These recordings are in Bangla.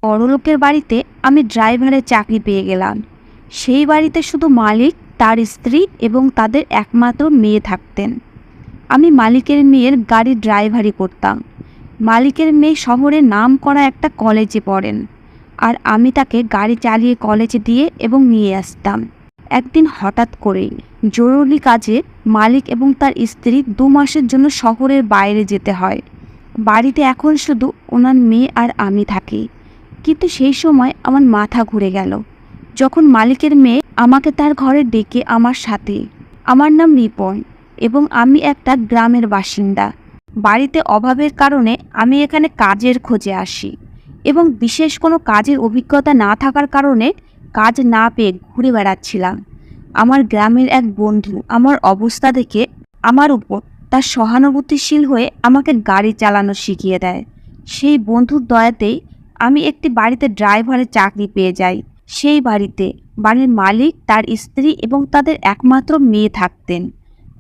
বড়লোকের বাড়িতে আমি ড্রাইভারের চাকরি পেয়ে গেলাম। সেই বাড়িতে শুধু মালিক, তার স্ত্রী এবং তাদের একমাত্র মেয়ে থাকতেন। আমি মালিকের মেয়ের গাড়ির ড্রাইভারি করতাম। মালিকের মেয়ে শহরে নাম করা একটা কলেজে পড়েন, আর আমি তাকে গাড়ি চালিয়ে কলেজে দিয়ে এবং নিয়ে আসতাম। একদিন হঠাৎ করেই জরুরি কাজে মালিক এবং তার স্ত্রী 2 মাসের জন্য শহরের বাইরে যেতে হয়। বাড়িতে এখন শুধু ওনার মেয়ে আর আমি থাকি। কিন্তু সেই সময় আমার মাথা ঘুরে গেল যখন মালিকের মেয়ে আমাকে তার ঘরে ডেকে আমার সাথে। আমার নাম রিপন এবং আমি একটা গ্রামের বাসিন্দা। বাড়িতে অভাবের কারণে আমি এখানে কাজের খোঁজে আসি এবং বিশেষ কোনো কাজের অভিজ্ঞতা না থাকার কারণে কাজ না পেয়ে ঘুরে বেড়াচ্ছিলাম। আমার গ্রামের এক বন্ধু আমার অবস্থা দেখে আমার উপর তার সহানুভূতিশীল হয়ে আমাকে গাড়ি চালানো শিখিয়ে দেয়। সেই বন্ধুর দয়াতেই আমি একটি বাড়িতে ড্রাইভারের চাকরি পেয়ে যাই। সেই বাড়িতে বাড়ির মালিক, তার স্ত্রী এবং তাদের একমাত্র মেয়ে থাকতেন।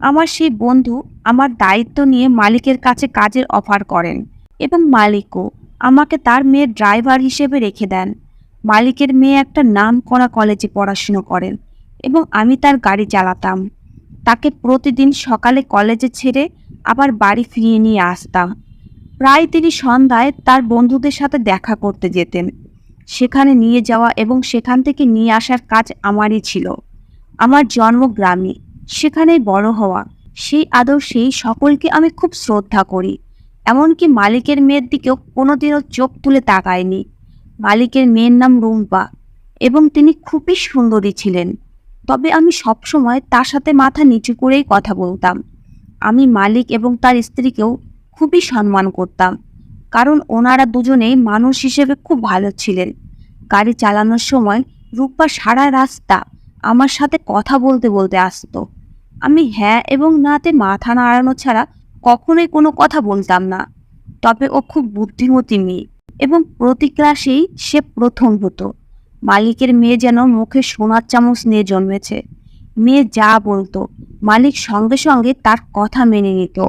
আমার সেই বন্ধু আমার দায়িত্ব নিয়ে মালিকের কাছে কাজের অফার করেন এবং মালিকও আমাকে তার মেয়ের ড্রাইভার হিসেবে রেখে দেন। মালিকের মেয়ে একটা নামকরা কলেজে পড়াশুনো করেন এবং আমি তার গাড়ি চালাতাম। তাকে প্রতিদিন সকালে কলেজে ছেড়ে আবার বাড়ি ফিরিয়ে নিয়ে আসতাম। প্রায় তিনি সন্ধ্যায় তার বন্ধুদের সাথে দেখা করতে যেতেন। সেখানে নিয়ে যাওয়া এবং সেখান থেকে নিয়ে আসার কাজ আমারই ছিল। আমার জন্ম গ্রামে, সেখানেই বড় হওয়া, সেই আদর্শেই সকলকে আমি খুব শ্রদ্ধা করি। এমনকি মালিকের মেয়ের দিকেও কোনোদিনও চোখ তুলে তাকায়নি। মালিকের মেয়ের নাম রুম্পা এবং তিনি খুবই সুন্দরী ছিলেন। তবে আমি সবসময় তার সাথে মাথা নিচু করেই কথা বলতাম। আমি মালিক এবং তার স্ত্রীকেও খুবই সম্মান করতাম, কারণ ওনারা দুজনেই মানুষ হিসেবে খুব ভালো ছিলেন। গাড়ি চালানোর সময় রূপা সারা রাস্তা আমার সাথে কথা বলতে বলতে আসতো। আমি হ্যাঁ এবং নাতে মাথা নাড়ানো ছাড়া কখনোই কোনো কথা বলতাম না। তবে ও খুব বুদ্ধিমতী মেয়ে এবং প্রতি ক্লাসেই সে প্রথম হতো। মালিকের মেয়ে যেন মুখে সোনার চামচ নিয়ে জন্মেছে। মেয়ে যা বলতো মালিক সঙ্গে সঙ্গে তার কথা মেনে নিত।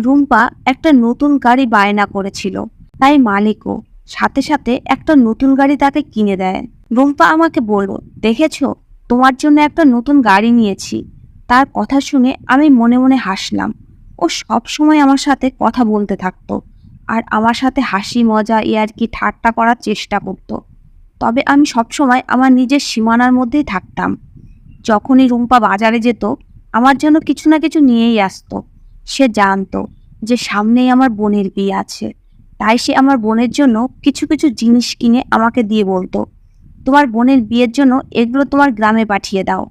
রুম্পা একটা নতুন গাড়ি বায়না করেছিল, তাই মালিকও সাথে সাথে একটা নতুন গাড়ি তাকে কিনে দেয়। রুম্পা আমাকে বলল, দেখেছো, তোমার জন্য একটা নতুন গাড়ি নিয়েছি। তার কথা শুনে আমি মনে মনে হাসলাম। ও সব সময় আমার সাথে কথা বলতে থাকতো আর আমার সাথে হাসি মজা ইয়ার্কি ঠাট্টা করার চেষ্টা করত। তবে আমি সবসময় আমার নিজের সীমানার মধ্যেই থাকতাম। যখনই রুম্পা বাজারে যেত আমার জন্য কিছু না কিছু নিয়েই আসতো। সে জানতো যে সামনেই আমার বোনের বিয়ে আছে, তাই সে আমার বোনের জন্য কিছু কিছু জিনিস কিনে আমাকে দিয়ে বলতো, তোমার বোনের বিয়ের জন্য এগুলো তোমার গ্রামে পাঠিয়ে দাও।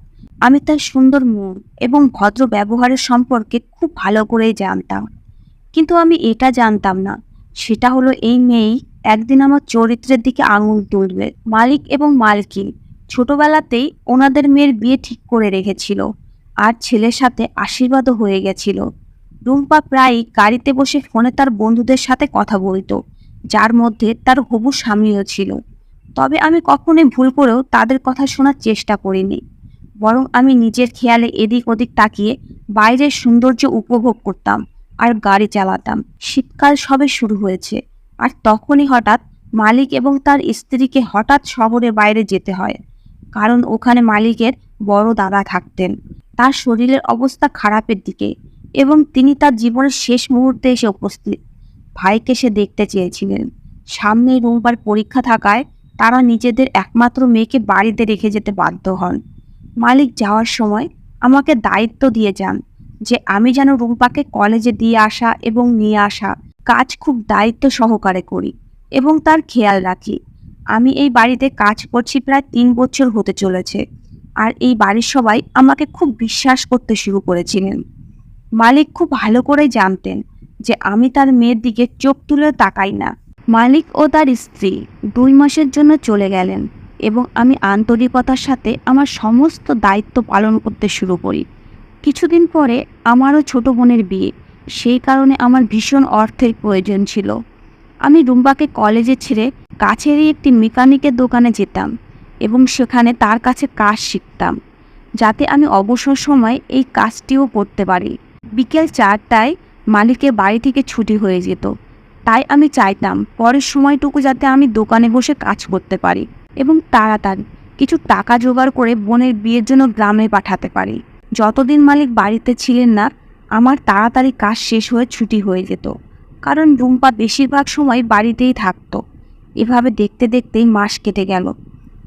আমি তার সুন্দর মন এবং ভদ্র ব্যবহারের সম্পর্কে খুব ভালো করেই জানতাম, কিন্তু আমি এটা জানতাম না সেটা হলো এই মেয়েই একদিন আমার চরিত্রের দিকে আঙুল তুলবে। মালিক এবং মালকিন ছোটবেলাতেই ওনাদের মেয়ের বিয়ে ঠিক করে রেখেছিল আর ছেলের সাথে আশীর্বাদও হয়ে গেছিল। রুম্পা প্রায়ই গাড়িতে বসে ফোনে তার বন্ধুদের সাথে কথা বলতো, যার মধ্যে তার হবু স্বামীও ছিল। তবে আমি কখনোই ভুল করেও তাদের কথা শোনার চেষ্টা করিনি, বরং আমি নিজের খেয়ালে এদিক ওদিক তাকিয়ে বাইরের সৌন্দর্য উপভোগ করতাম আর গাড়ি চালাতাম। শীতকাল সবে শুরু হয়েছে আর তখনই হঠাৎ মালিক এবং তার স্ত্রীকে হঠাৎ শহরের বাইরে যেতে হয়, কারণ ওখানে মালিকের বড় দাদা থাকতেন। তার শরীরের অবস্থা খারাপের দিকে এবং তিনি তার জীবনের শেষ মুহূর্তে এসে উপস্থিত। ভাইকে সে দেখতে চেয়েছিলেন। সামনে রুম্পার পরীক্ষা থাকায় তারা নিজেদের একমাত্র মেয়েকে বাড়িতে রেখে যেতে বাধ্য হন। মালিক যাওয়ার সময় আমাকে দায়িত্ব দিয়ে যান যে আমি যেন রুম্পাকে কলেজে দিয়ে আসা এবং নিয়ে আসা কাজ খুব দায়িত্ব সহকারে করি এবং তার খেয়াল রাখি। আমি এই বাড়িতে কাজ করছি প্রায় 3 বছর হতে চলেছে, আর এই বাড়ির সবাই আমাকে খুব বিশ্বাস করতে শুরু করেছিলেন। মালিক খুব ভালো করে জানতেন যে আমি তার মেয়ের দিকে চোখ তুলে তাকাই না। মালিক ও তার স্ত্রী 2 মাসের জন্য চলে গেলেন এবং আমি আন্তরিকতার সাথে আমার সমস্ত দায়িত্ব পালন করতে শুরু করি। কিছুদিন পরে আমারও ছোট বোনের বিয়ে, সেই কারণে আমার ভীষণ অর্থের প্রয়োজন ছিল। আমি রুম্পাকে কলেজে ছেড়ে কাছেরই একটি মেকানিকের দোকানে যেতাম এবং সেখানে তার কাছে কাজ শিখতাম, যাতে আমি অবসর সময় এই কাজটিও করতে পারি। বিকেল 4টায় মালিকের বাড়ি থেকে ছুটি হয়ে যেত, তাই আমি চাইতাম পরের সময়টুকু যাতে আমি দোকানে বসে কাজ করতে পারি এবং তাড়াতাড়ি কিছু টাকা জোগাড় করে বোনের বিয়ের জন্য গ্রামে পাঠাতে পারি। যতদিন মালিক বাড়িতে ছিলেন না, আমার তাড়াতাড়ি কাজ শেষ হয়ে ছুটি হয়ে যেত, কারণ রুম্পা বেশিরভাগ সময় বাড়িতেই থাকতো। এভাবে দেখতে দেখতেই মাস কেটে গেল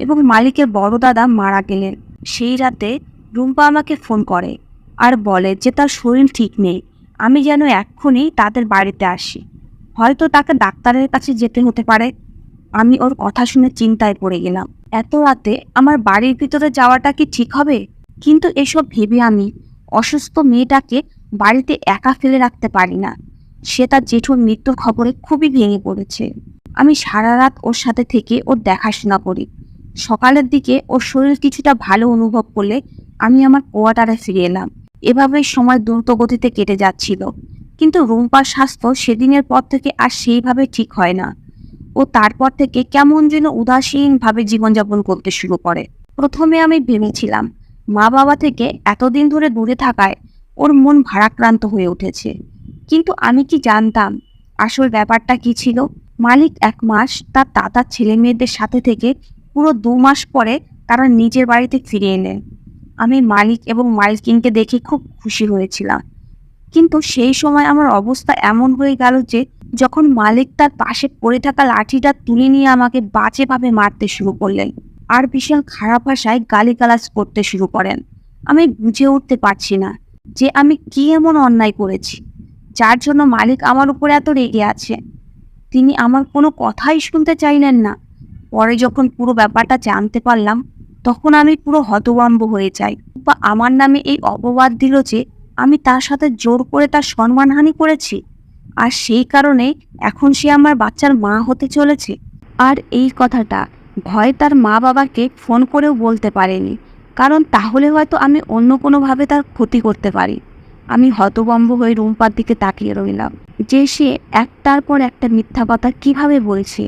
এবং মালিকের বড় দাদা মারা গেলেন। সেই রাতে রুম্পা আমাকে ফোন করে আর বলে যে তার শরীর ঠিক নেই, আমি যেন এক্ষুনি তাদের বাড়িতে আসি, হয়তো তাকে ডাক্তারের কাছে যেতে হতে পারে। আমি ওর কথা শুনে চিন্তায় পড়ে গেলাম। এত রাতে আমার বাড়ির ভিতরে যাওয়াটা কি ঠিক হবে? কিন্তু এসব ভেবে আমি অসুস্থ মেয়েটাকে বাড়িতে একা ফেলে রাখতে পারি না। সে তার জেঠুর মৃত্যুর খবরে খুবই ভেঙে পড়েছে। আমি সারা রাত ওর সাথে থেকে ওর দেখাশোনা করি। সকালের দিকে ওর শরীর কিছুটা ভালো অনুভব করলে আমি আমার কোয়ার্টারে ফিরে এলাম। এভাবেই সময় দ্রুত গতিতে কেটে যাচ্ছিল, কিন্তু রুম্পার স্বাস্থ্য সেদিনের পর থেকে আর সেইভাবে ঠিক হয় না। ও তারপর থেকে কেমন যেন উদাসীনভাবে জীবনযাপন করতে শুরু করে। প্রথমে আমি ভেবেছিলাম মা বাবা থেকে এতদিন ধরে দূরে থাকায় ওর মন ভারাক্রান্ত হয়ে উঠেছে, কিন্তু আমি কি জানতাম আসল ব্যাপারটা কি ছিল। মালিক 1 মাস তার দাদার ছেলে মেয়েদের সাথে থেকে পুরো 2 মাস পরে তারা নিজের বাড়িতে ফিরে এলেন। আমি মালিক এবং মালকিনকে দেখে খুব খুশি হয়েছিলাম, কিন্তু সেই সময় আমার অবস্থা এমন হয়ে গেল যে যখন মালিক তার পাশে পড়ে থাকা লাঠিটা তুলে নিয়ে আমাকে বাজেভাবে মারতে শুরু করলেন আর ভীষণ খারাপ ভাষায় গালিগালাজ করতে শুরু করেন। আমি বুঝে উঠতে পারছি না যে আমি কি এমন অন্যায় করেছি যার জন্য মালিক আমার উপরে এত রেগে আছে। তিনি আমার কোনো কথাই শুনতে চাইলেন না। পরে যখন পুরো ব্যাপারটা জানতে পারলাম, তখন আমি পুরো হতভম্ব হয়ে যাই। বা আমার নামে এই অপবাদ দিল যে আমি তার সাথে জোর করে তার সম্মানহানি করেছি, আর সেই কারণে এখন সে আমার বাচ্চার মা হতে চলেছে। আর এই কথাটা ভয় তার মা বাবাকে ফোন করেও বলতে পারেনি, কারণ তাহলে হয়তো আমি অন্য কোনোভাবে তার ক্ষতি করতে পারি। আমি হতভম্ব হয়ে রুম্পার দিকে তাকিয়ে রইলাম যে সে একটার পর একটা মিথ্যা কথা কিভাবে বলছে।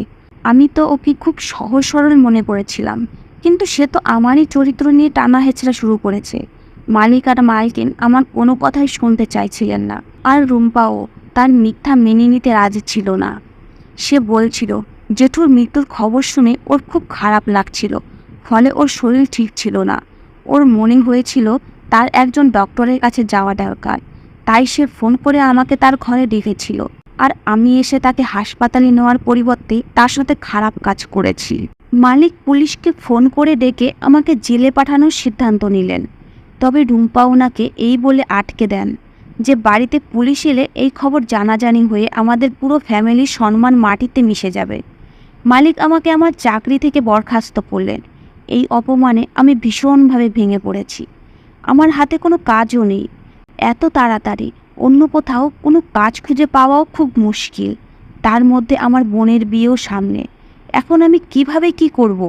আমি তো ওকে খুব সহজ সরল মনে করেছিলাম, কিন্তু সে তো আমারই চরিত্র নিয়ে টানা হেঁচড়া শুরু করেছে। মালিক আর মালকিন আমার কোনো কথাই শুনতে চাইছিলেন না, আর রুম্পাও তার মিথ্যা মেনে নিতে রাজি ছিল না। সে বলছিল জেঠুর মৃত্যুর খবর শুনে ওর খুব খারাপ লাগছিল, ফলে ওর শরীর ঠিক ছিল না। ওর মনে হয়েছিল তার একজন ডক্টরের কাছে যাওয়া দরকার, তাই সে ফোন করে আমাকে তার ঘরে ডেকেছিল, আর আমি এসে তাকে হাসপাতালে নেওয়ার পরিবর্তে তার সাথে খারাপ কাজ করেছি। মালিক পুলিশকে ফোন করে ডেকে আমাকে জেলে পাঠানোর সিদ্ধান্ত নিলেন, তবে রুম্পা ওনাকে এই বলে আটকে দেন যে বাড়িতে পুলিশ এলে এই খবর জানাজানি হয়ে আমাদের পুরো ফ্যামিলির সম্মান মাটিতে মিশে যাবে। মালিক আমাকে আমার চাকরি থেকে বরখাস্ত করলেন। এই অপমানে আমি ভীষণভাবে ভেঙে পড়েছি। আমার হাতে কোনো কাজও নেই। এত তাড়াতাড়ি অন্য কোথাও কোনো কাজ খুঁজে পাওয়াও খুব মুশকিল। তার মধ্যে আমার বোনের বিয়েও সামনে। এখন আমি কিভাবে কি করব?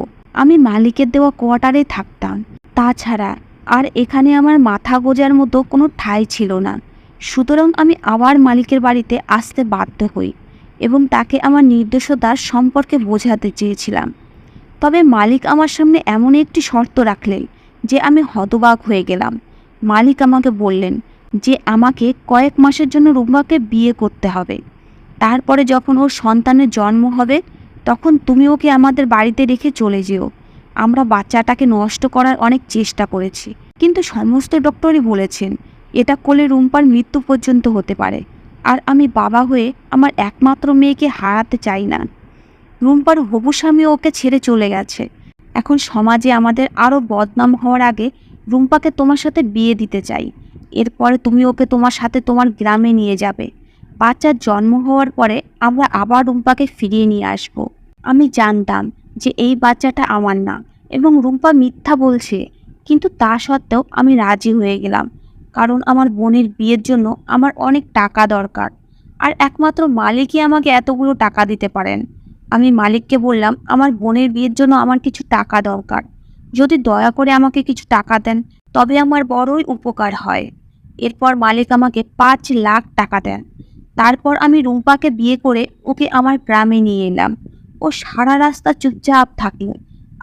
আমি মালিকের দেওয়া কোয়ার্টারে থাকতাম, তাছাড়া আর এখানে আমার মাথা গোঁজার মতো কোনো ঠাঁই ছিল না। সুতরাং আমি আবার মালিকের বাড়িতে আসতে বাধ্য হই এবং তাকে আমার নির্দোষতার সম্পর্কে বোঝাতে চেয়েছিলাম। তবে মালিক আমার সামনে এমন একটি শর্ত রাখলেন যে আমি হতবাক হয়ে গেলাম। মালিক আমাকে বললেন যে আমাকে কয়েক মাসের জন্য রুম্পাকে বিয়ে করতে হবে। তারপরে যখন ওর সন্তানের জন্ম হবে তখন তুমি ওকে আমাদের বাড়িতে রেখে চলে যেও। আমরা বাচ্চাটাকে নষ্ট করার অনেক চেষ্টা করেছি, কিন্তু সমস্ত ডক্টরই বলেছেন এটা করলে রুম্পার মৃত্যু পর্যন্ত হতে পারে, আর আমি বাবা হয়ে আমার একমাত্র মেয়েকে হারাতে চাই না। রুম্পার হবু স্বামী ওকে ছেড়ে চলে গেছে। এখন সমাজে আমাদের আরও বদনাম হওয়ার আগে রুম্পাকে তোমার সাথে বিয়ে দিতে চাই। এরপরে তুমি ওকে তোমার সাথে তোমার গ্রামে নিয়ে যাবে। বাচ্চার জন্ম হওয়ার পরে আমরা আবার রুম্পাকে ফিরিয়ে নিয়ে আসব। আমি জানতাম যে এই বাচ্চাটা আমার না এবং রুম্পা মিথ্যা বলছে, কিন্তু তা সত্ত্বেও আমি রাজি হয়ে গেলাম, কারণ আমার বোনের বিয়ের জন্য আমার অনেক টাকা দরকার, আর একমাত্র মালিকই আমাকে এতগুলো টাকা দিতে পারেন। আমি মালিককে বললাম আমার বোনের বিয়ের জন্য আমার কিছু টাকা দরকার, যদি দয়া করে আমাকে কিছু টাকা দেন তবে আমার বড়ই উপকার হয়। এরপর মালিক আমাকে 5 লাখ টাকা দেন। তারপর আমি রুম্পাকে বিয়ে করে ওকে আমার গ্রামে নিয়ে এলাম। ও সারা রাস্তা চুপচাপ থাকলো।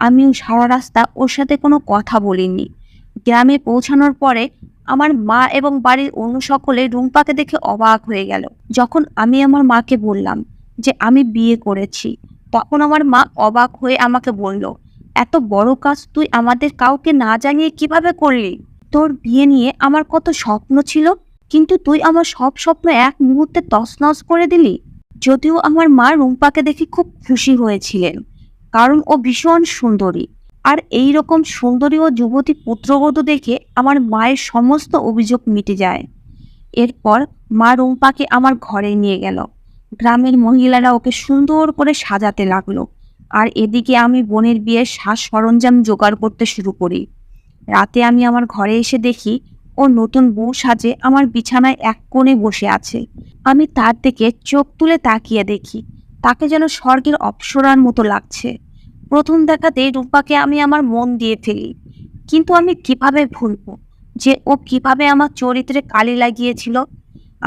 আমিও সারা রাস্তা ওর সাথে কোনো কথা বলিনি। গ্রামে পৌঁছানোর পরে আমার মা এবং বাড়ির অন্য সকলে রুম্পাকে দেখে অবাক হয়ে গেল। যখন আমি আমার মাকে বললাম যে আমি বিয়ে করেছি। তখন আমার মা অবাক হয়ে আমাকে বলল, এত বড় কাজ তুই আমাদের কাউকে না জানিয়ে কিভাবে করলি? তোর বিয়ে নিয়ে আমার কত স্বপ্ন ছিল, কিন্তু তুই আমার সব স্বপ্ন এক মুহূর্তে তছনছ করে দিলি। যদিও আমার মা রুম্পাকে দেখে খুব খুশি হয়েছিলেন, কারণ ও ভীষণ সুন্দরী। আর এই রকম সুন্দরী ও যুবতী পুত্রবধূ দেখে আমার মায়ের সমস্ত অভিযোগ মিটে যায়। এরপর মা রুম্পাকে আমার ঘরে নিয়ে গেল। গ্রামের মহিলারা ওকে সুন্দর করে সাজাতে লাগলো, আর এদিকে আমি বোনের বিয়ের সাজ সরঞ্জাম জোগাড় করতে শুরু করি। রাতে আমি আমার ঘরে এসে দেখি ও নতুন বউ সাজে আমার বিছানায় এক কোণে বসে আছে। আমি তার দিকে চোখ তুলে তাকিয়ে দেখি, তাকে যেন স্বর্গের অপ্সরার মতো লাগছে। প্রথম দেখাতেই রূপাকে আমি আমার মন দিয়ে ফেলি, কিন্তু আমি কিভাবে ভুলবো যে ও কিভাবে আমার চরিত্রে কালি লাগিয়েছিল।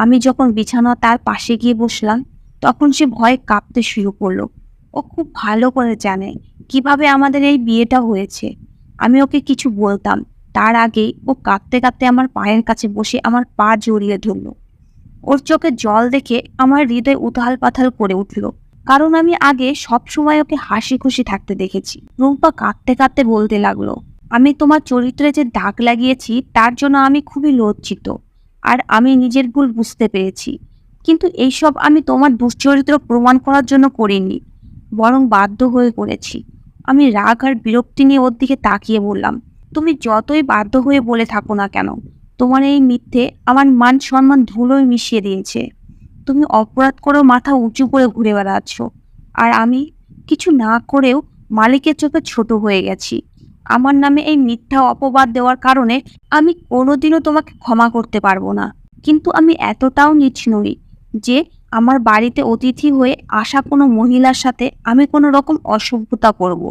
আমি যখন বিছানা তার পাশে গিয়ে বসলাম, তখন সে ভয়ে কাঁপতে শুরু করলো। ও খুব ভালো করে জানে কিভাবে আমাদের এই বিয়েটা হয়েছে। আমি ওকে কিছু বলতাম তার আগেই ও কাঁদতে কাঁদতে আমার পায়ের কাছে বসে আমার পা জড়িয়ে ধরল। ওর চোখে জল দেখে আমার হৃদয় উথাল পাথাল করে উঠল, কারণ আমি আগে সব সময় ওকে হাসি খুশি থাকতে দেখেছি। রুম্পা কাঁদতে কাঁদতে বলতে লাগলো, আমি তোমার চরিত্রে যে দাগ লাগিয়েছি তার জন্য আমি খুবই লজ্জিত, আর আমি নিজের ভুল বুঝতে পেরেছি। কিন্তু এইসব আমি তোমার দুশ্চরিত্র প্রমাণ করার জন্য করিনি, বরং বাধ্য হয়ে করেছি। আমি রাগ আর বিরক্তি নিয়ে ওর দিকে তাকিয়ে বললাম, তুমি যতই বাধ্য হয়ে বলে থাকো না কেন, তোমার এই মিথ্যে আমার মান সম্মান ধুলোয় মিশিয়ে দিয়েছে। তুমি অপরাধ করেও মাথা উঁচু করে ঘুরে বেড়াচ্ছ, আর আমি কিছু না করেও মালিকের চোখে ছোট হয়ে গেছি। আমার নামে এই মিথ্যা অপবাদ দেওয়ার কারণে আমি কোনোদিনও তোমাকে ক্ষমা করতে পারবো না। কিন্তু আমি এতটাও নীচ নই যে আমার বাড়িতে অতিথি হয়ে আসা কোনো মহিলার সাথে আমি কোনো রকম অসভ্যতা করব।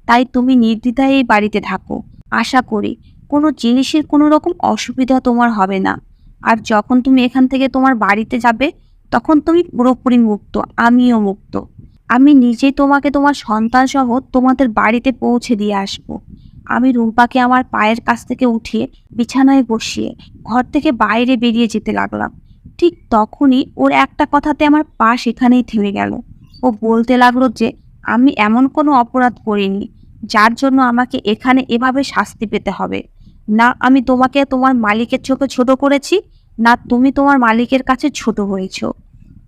তাই তুমি নির্দ্বিধায় এই বাড়িতে থাকো। আশা করি কোনো জিনিসের কোনো রকম অসুবিধা তোমার হবে না। আর যখন তুমি এখান থেকে তোমার বাড়িতে যাবে, তখন তুমি পুরোপুরি মুক্ত, আমিও মুক্ত। আমি নিজেই তোমাকে তোমার সন্তান সহ তোমাদের বাড়িতে পৌঁছে দিয়ে আসবো। আমি রুম্পাকে আমার পায়ের কাছ থেকে উঠিয়ে বিছানায় বসিয়ে ঘর থেকে বাইরে বেরিয়ে যেতে লাগলাম। ঠিক তখনই ওর একটা কথাতে আমার পা সেখানেই থেমে গেল। ও বলতে লাগলো যে আমি এমন কোনো অপরাধ করিনি যার জন্য আমাকে এখানে এভাবে শাস্তি পেতে হবে। না আমি তোমাকে তোমার মালিকের চোখে ছোট করেছি, না তুমি তোমার মালিকের কাছে ছোট হয়েছ।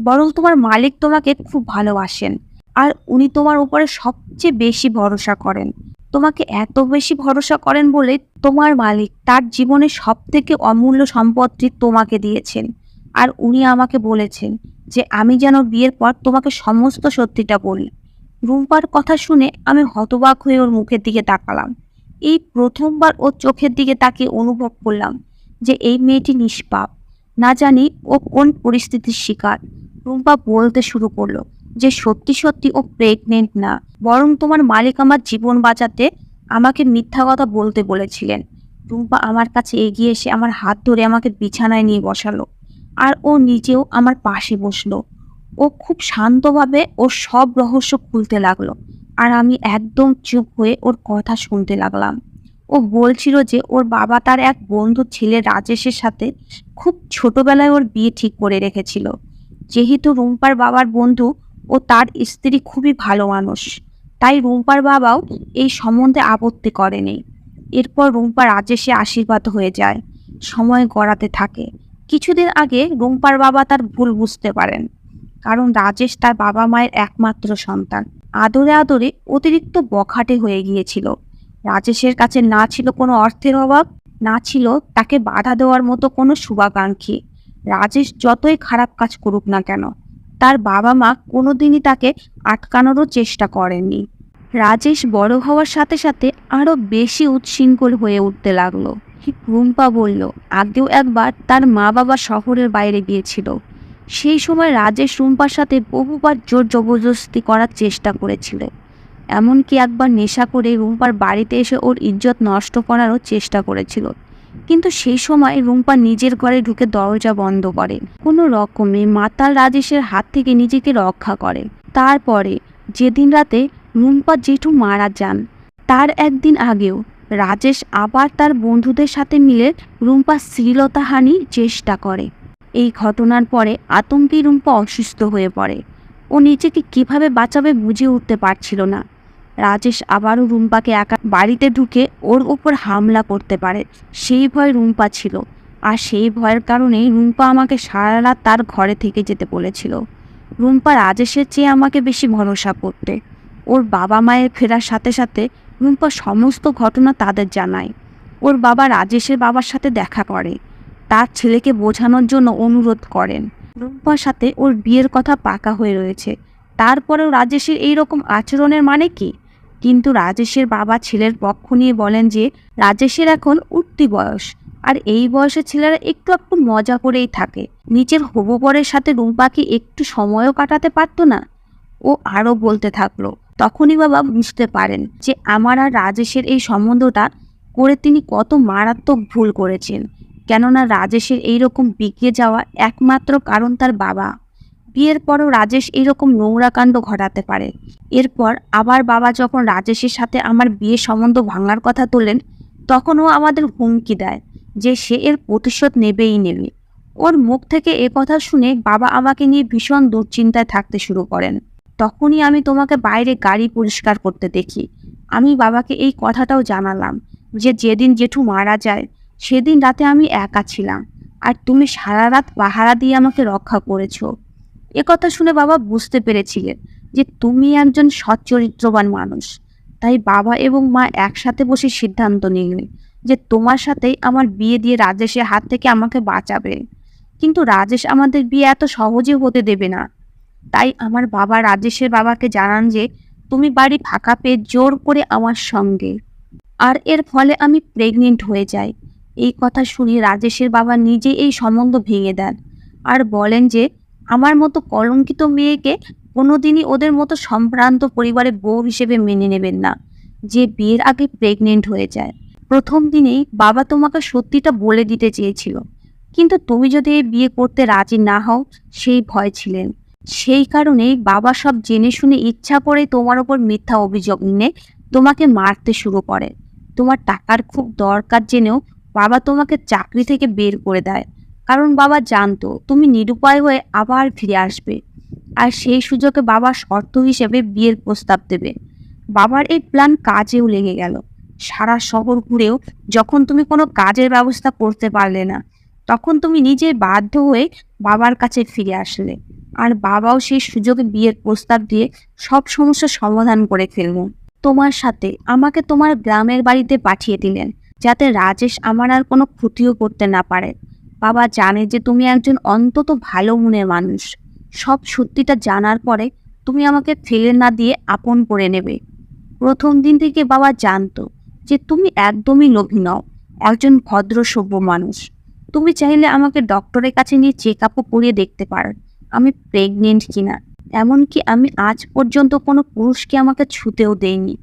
বরং তোমার মালিক তোমাকে খুব ভালোবাসেন, আর উনি তোমার উপরে সবচেয়ে বেশি ভরসা করেন। তোমাকে এত বেশি ভরসা করেন বলে তোমার মালিক তার জীবনের সব থেকে অমূল্য সম্পদটি তোমাকে দিয়েছেন। আর উনি আমাকে বলেছেন যে আমি যেন বিয়ের পর তোমাকে সমস্ত সত্যিটা বলি। রুম্পার কথা শুনে আমি হতবাক হয়ে ওর মুখের দিকে তাকালাম। এই প্রথমবার ওর চোখের দিকে তাকিয়ে অনুভব করলাম যে এই মেয়েটি নিষ্পাপ। না জানি ও কোন পরিস্থিতির শিকার। রুম্পা বলতে শুরু করলো যে সত্যি সত্যি ও প্রেগনেন্ট না, বরং তোমার মালিক আমার জীবন বাঁচাতে আমাকে মিথ্যা কথা বলতে বলেছিলেন। রুম্পা আমার কাছে এগিয়ে এসে আমার হাত ধরে আমাকে বিছানায় নিয়ে বসালো, আর ও নিজেও আমার পাশে বসলো। ও খুব শান্তভাবে ওর সব রহস্য খুলতে লাগলো, আর আমি একদম চুপ হয়ে ওর কথা শুনতে লাগলাম। ও বলছিল যে ওর বাবা তার এক বন্ধু ছেলে রাজেশের সাথে খুব ছোটবেলায় ওর বিয়ে ঠিক করে রেখেছিল। যেহেতু রুম্পার বাবার বন্ধু ও তার স্ত্রী খুবই ভালো মানুষ, তাই রুম্পার বাবাও এই সম্বন্ধে আপত্তি করেনি। এরপর রুম্পা রাজেশে আশীর্বাদ হয়ে যায়। সময় গড়াতে থাকে। কিছুদিন আগে রুম্পার বাবা তার ভুল বুঝতে পারেন, কারণ রাজেশ তার বাবা মায়ের একমাত্র সন্তান। আদরে আদরে অতিরিক্ত বখাটে হয়ে গিয়েছিল। রাজেশের কাছে না ছিল কোনো অর্থের অভাব, না ছিল তাকে বাধা দেওয়ার মতো কোনো শুভাকাঙ্ক্ষী। রাজেশ যতই খারাপ কাজ করুক না কেন, তার বাবা মা কোনোদিনই তাকে আটকানোরও চেষ্টা করেননি। রাজেশ বড় হওয়ার সাথে সাথে আরও বেশি উচ্ছৃঙ্খল হয়ে উঠতে লাগলো। রুম্পা বলল, আগেও একবার তার মা বাবা শহরের বাইরে গিয়েছিল। সেই সময় রাজেশ রুম্পার সাথে বহুবার জোর জবরদস্তি করার চেষ্টা করেছিল। এমনকি একবার নেশা করে রুম্পার বাড়িতে এসে ওর ইজ্জত নষ্ট করারও চেষ্টা করেছিল। কিন্তু সেই সময় রুম্পা নিজের ঘরে ঢুকে দরজা বন্ধ করে কোনো রকমে মাতাল রাজেশের হাত থেকে নিজেকে রক্ষা করে। তারপরে যেদিন রাতে রুম্পা জেঠু মারা যান, তার একদিন আগেও রাজেশ আবার তার বন্ধুদের সাথে মিলে রুম্পার শ্লীলতাহানির চেষ্টা করে। এই ঘটনার পরে আতঙ্কে রুম্পা অসুস্থ হয়ে পড়ে। ও নিজেকে কিভাবে বাঁচাবে বুঝে উঠতে পারছিল না। রাজেশ আবারও রুম্পাকে একা বাড়িতে ঢুকে ওর ওপর হামলা করতে পারে, সেই ভয় রুম্পা ছিল। আর সেই ভয়ের কারণেই রুম্পা আমাকে সারা রাত তার ঘরে থেকে যেতে বলেছিল। রুম্পা রাজেশের চেয়ে আমাকে বেশি ভরসা করতে। ওর বাবা মায়ের ফেরার সাথে সাথে রুম্পা সমস্ত ঘটনা তাদের জানায়। ওর বাবা রাজেশের বাবার সাথে দেখা করে, তার ছেলেকে বোঝানোর জন্য অনুরোধ করেন। রুম্পার সাথে ওর বিয়ের কথা পাকা হয়ে রয়েছে, তারপরেও রাজেশের এই রকম আচরণের মানে কি? কিন্তু রাজেশের বাবা ছেলের পক্ষ নিয়ে বলেন যে রাজেশের এখন উঠতি বয়স, আর এই বয়সে ছেলেরা একটু একটু মজা করেই থাকে। নিজের হবু বরের সাথে রুম্পা কি একটু সময়ও কাটাতে পারতো না? ও আরও বলতে থাকলো। তখনই বাবা বুঝতে পারেন যে আমার আর রাজেশের এই সম্বন্ধটা করে তিনি কত মারাত্মক ভুল করেছেন। কেননা রাজেশের এইরকম বিগড়ে যাওয়া একমাত্র কারণ তার বাবা। বিয়ের পরও রাজেশ এইরকম নোংরা কাণ্ড ঘটাতে পারে। এরপর আবার বাবা যখন রাজেশের সাথে আমার বিয়ের সম্বন্ধ ভাঙার কথা তোলেন, তখন ও আমাদের হুমকি দেয় যে সে এর প্রতিশোধ নেবেই নেবে। ওর মুখ থেকে এ কথা শুনে বাবা আমাকে নিয়ে ভীষণ দুশ্চিন্তায় থাকতে শুরু করেন। তখনই আমি তোমাকে বাইরে গাড়ি পরিষ্কার করতে দেখি। আমি বাবাকে এই কথাটাও জানালাম যে যেদিন জেঠু মারা যায় সেদিন রাতে আমি একা ছিলাম, আর তুমি সারা রাত পাহারা দিয়ে আমাকে রক্ষা করেছো। কথা শুনে বাবা বুঝতে পেরেছিলেন যে তুমি একজন সচ্চরিত্রবান মানুষ। তাই বাবা এবং মা একসাথে বসে সিদ্ধান্ত নিলেন যে তোমার সাথেই আমার বিয়ে দিয়ে রাজেশের হাত থেকে আমাকে বাঁচাবে। কিন্তু রাজেশ আমাদের বিয়ে এত সহজে হতে দেবে না। তাই আমার বাবা রাজেশের বাবাকে জানান যে তুমি বাড়ি ফাঁকা পেয়ে জোর করে আমার সঙ্গে। আর এর ফলে আমি প্রেগনেন্ট হয়ে যাই। এই কথা শুনে রাজেশের বাবা নিজে এই সম্বন্ধ ভেঙে দেন আর বলেন যে আমার মতো কলঙ্কিত মেয়েকে কোনোদিনই ওদের মতো সম্ভ্রান্ত পরিবারে বউ হিসেবে মেনে নেবেন না, যে বিয়ের আগে প্রেগনেন্ট হয়ে যায়। প্রথম দিনেই বাবা তোমাকে সত্যিটা বলে দিতে চেয়েছিল, কিন্তু তুমি যদি এই বিয়ে করতে রাজি না হও সেই ভয় ছিলেন। সেই কারণেই বাবা সব জেনে শুনে ইচ্ছা করে তোমার ওপর মিথ্যা অভিযোগ নিয়ে তোমাকে মারতে শুরু করে। তোমার টাকার খুব দরকার জেনেও বাবা তোমাকে চাকরি থেকে বের করে দেয়, কারণ বাবা জানতো তুমি নিরুপায় হয়ে আবার ফিরে আসবে। আর সেই সুযোগে বাবা শর্ত হিসেবে বিয়ের প্রস্তাব দেবে। বাবার এই প্ল্যান কাজেও লেগে গেল। সারা শহর ঘুরেও যখন তুমি কোনো কাজের ব্যবস্থা করতে পারলে না, তখন তুমি নিজে বাধ্য হয়ে বাবার কাছে ফিরে আসলে। আর বাবাও সেই সুযোগে বিয়ের প্রস্তাব দিয়ে সব সমস্যার সমাধান করে ফেলল। তোমার সাথে আমাকে তোমার গ্রামের বাড়িতে পাঠিয়ে দিলেন, যাতে রাজেশ আমার আর কোনো ক্ষতিও করতে না পারে। বাবা জানে যে তুমি একজন অন্তত ভালো মনের মানুষ। সব সত্যিটা জানার পরে তুমি আমাকে ফেলে না দিয়ে আপন করে নেবে। প্রথম দিন থেকে বাবা জানতো যে তুমি একদমই লোভী নও, একজন ভদ্র সভ্য মানুষ। তুমি চাইলে আমাকে ডক্টরের কাছে নিয়ে চেক আপও করিয়ে দেখতে পারো আমি প্রেগনেন্ট কিনা। এমনকি আমি আজ পর্যন্ত কোনো পুরুষকে আমাকে ছুতেও দেইনি।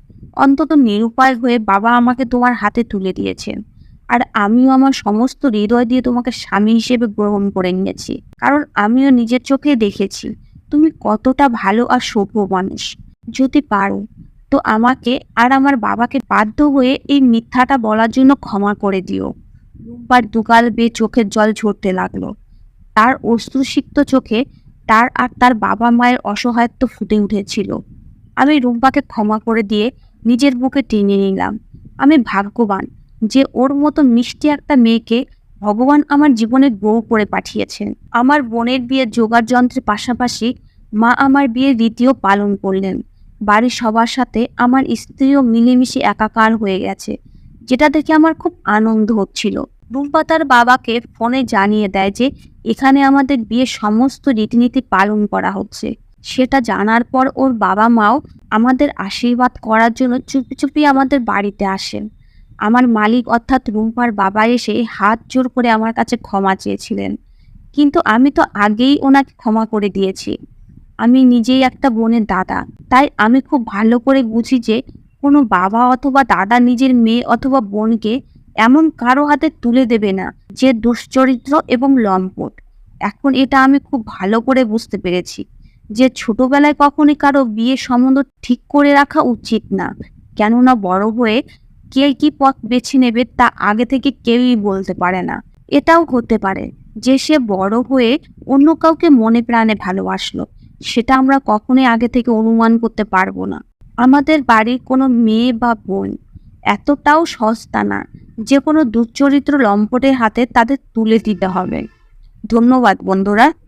অন্তত নিরুপায় হয়ে বাবা আমাকে তোমার হাতে তুলে দিয়েছেন। আর আমিও আমার সমস্ত হৃদয় দিয়ে তোমাকে স্বামী হিসেবে গ্রহণ করে নিয়েছি, কারণ আমিও নিজের চোখে দেখেছি তুমি কতটা ভালো আর সভ্য মানুষ। যদি পারো তো আমাকে আর আমার বাবাকে বাধ্য হয়ে এই মিথ্যাটা বলার জন্য ক্ষমা করে দিও। রূপার দুগাল বেয়ে চোখের জল ঝরতে লাগলো। তার অশ্রুসিক্ত চোখে তার আর তার বাবা মায়ের অসহায়ত্ব ফুটে উঠেছিল। আমি রুম্পাকে ক্ষমা করে দিয়ে নিজের বুকে টেনে নিলাম। আমি ভাগ্যবান যে ওর মতো মিষ্টি একটা মেয়েকে ভগবান আমার জীবনে বউ করে পাঠিয়েছেন। আমার বোনের বিয়ের জোগাড় যন্ত্রের পাশাপাশি মা আমার বিয়ের রীতিও পালন করলেন। বাড়ির সবার সাথে আমার স্ত্রীও মিলেমিশে একাকার হয়ে গেছে, যেটা দেখে আমার খুব আনন্দ হচ্ছিল। রুম্পা তার বাবাকে ফোনে জানিয়ে দেয় যে এখানে আমাদের বিয়ের সমস্ত রীতিনীতি পালন করা হচ্ছে। সেটা জানার পর ওর বাবা মাও আমাদের আশীর্বাদ করার জন্য চুপি চুপি আমাদের বাড়িতে আসেন। আমার মালিক অর্থাৎ রুম্পার বাবা এসে হাত জোর করে আমার কাছে ক্ষমা চেয়েছিলেন, কিন্তু আমি তো আগেই ওনাকে ক্ষমা করে দিয়েছি। আমি নিজেই একটা বোনের দাদা, তাই আমি খুব ভালো করে বুঝি যে কোনো বাবা অথবা দাদা নিজের মেয়ে অথবা বোনকে এমন কারো হাতে তুলে দেবে না যে দুশ্চরিত্র এবং লম্পট। এখন এটা আমি খুব ভালো করে বুঝতে পেরেছি যে ছোটবেলায় কখনই কারো বিয়ে সম্বন্ধ ঠিক করে রাখা উচিত না, কেননা বড় হয়ে কে কি পথ বেছে নেবে তা আগে থেকে কেউই বলতে পারে না। এটাও হতে পারে যে সে বড় হয়ে অন্য কাউকে মনে প্রাণে ভালোবাসলো, সেটা আমরা কখনোই আগে থেকে অনুমান করতে পারবো না। আমাদের বাড়ির কোনো মেয়ে বা বোন এতটাও সস্তা না যে কোনো দুশ্চরিত্র লম্পটের হাতে তাদের তুলে দিতে হবে। ধন্যবাদ বন্ধুরা।